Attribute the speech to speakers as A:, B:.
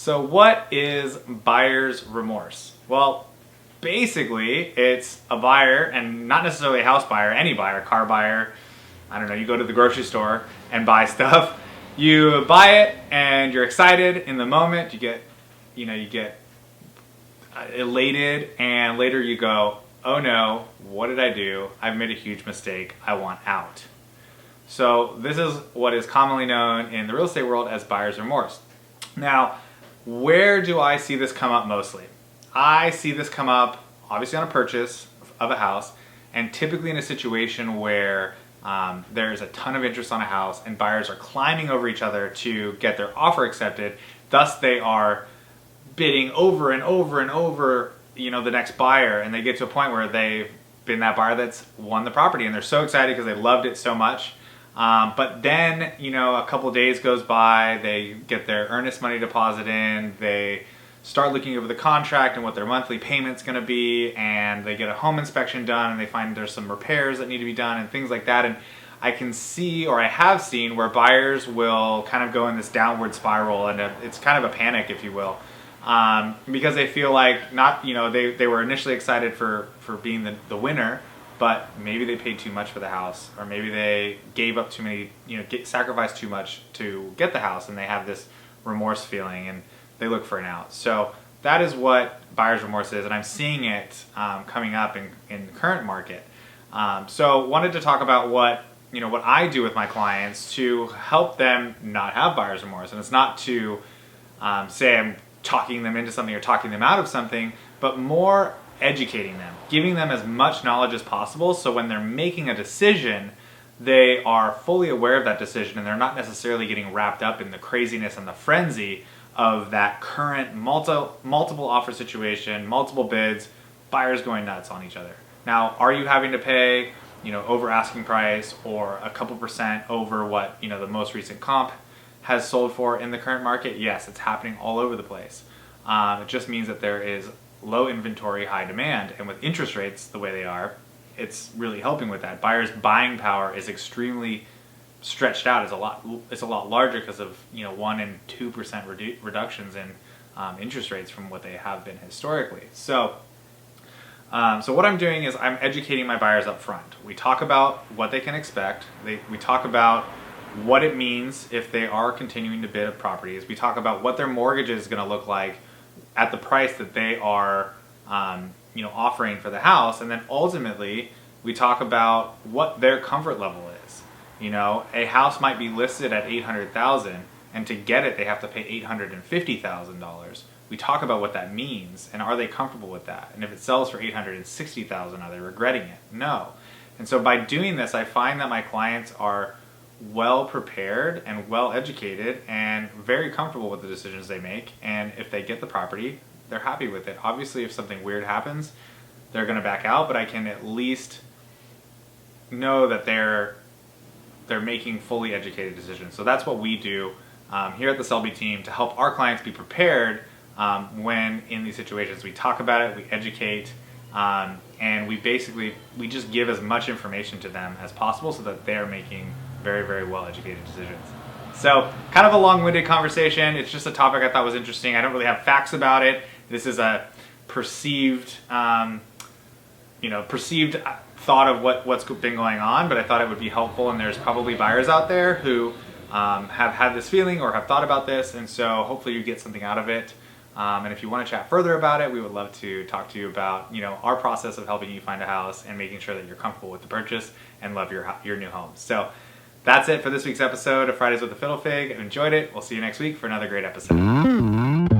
A: So what is buyer's remorse? Well, basically it's a buyer, and not necessarily a house buyer, any buyer, car buyer, I don't know, you go to the grocery store and buy stuff. You buy it and you're excited in the moment, you get elated, and later you go, oh no, what did I do? I've made a huge mistake, I want out. So this is what is commonly known in the real estate world as buyer's remorse. Now, where do I see this come up mostly? I see this come up obviously on a purchase of a house, and typically in a situation where there's a ton of interest on a house and buyers are climbing over each other to get their offer accepted. Thus they are bidding over and over and over, the next buyer, and they get to a point where they've been that buyer that's won the property, and they're so excited because they loved it so much. But then, a couple of days goes by, they get their earnest money deposit in, they start looking over the contract and what their monthly payment's going to be, and they get a home inspection done, and they find there's some repairs that need to be done and things like that. And I can see, or I have seen, where buyers will kind of go in this downward spiral, and it's kind of a panic, if you will, because they feel like they were initially excited for being the winner, but maybe they paid too much for the house, or maybe they gave up too many, sacrificed too much to get the house, and they have this remorse feeling, and they look for an out. So that is what buyer's remorse is, and I'm seeing it coming up in the current market. So wanted to talk about what I do with my clients to help them not have buyer's remorse. And it's not to say I'm talking them into something or talking them out of something, but more educating them, giving them as much knowledge as possible, so when they're making a decision, they are fully aware of that decision, and they're not necessarily getting wrapped up in the craziness and the frenzy of that current multiple offer situation, multiple bids, buyers going nuts on each other. Now, are you having to pay, over asking price, or a couple percent over what, the most recent comp has sold for in the current market? Yes, it's happening all over the place. It just means that there is low inventory, high demand, and with interest rates the way they are, it's really helping with that. Buyers' buying power is extremely stretched out. It's a lot larger because of 1% and 2% reductions in interest rates from what they have been historically. So what I'm doing is I'm educating my buyers up front. We talk about what they can expect. We talk about what it means if they are continuing to bid properties. We talk about what their mortgage is going to look like at the price that they are offering for the house, and then ultimately we talk about what their comfort level is. A house might be listed at $800,000, and to get it they have to pay $850,000. We talk about what that means, and are they comfortable with that? And if it sells for $860,000, are they regretting it? No. And so by doing this, I find that my clients are well prepared and well educated and very comfortable with the decisions they make, and if they get the property, they're happy with it. Obviously, if something weird happens, they're going to back out, but I can at least know that they're making fully educated decisions. So that's what we do here at the Selby team to help our clients be prepared when in these situations. We talk about it, we educate, and we just give as much information to them as possible so that they're making very, very well educated decisions. So kind of a long-winded conversation. It's just a topic I thought was interesting. I don't really have facts about it. This is a perceived thought of what's been going on, but I thought it would be helpful, and there's probably buyers out there who have had this feeling or have thought about this, and so hopefully you get something out of it. And if you want to chat further about it, we would love to talk to you about our process of helping you find a house and making sure that you're comfortable with the purchase and love your new home. So that's it for this week's episode of Fridays with the Fiddle Fig. I've enjoyed it. We'll see you next week for another great episode.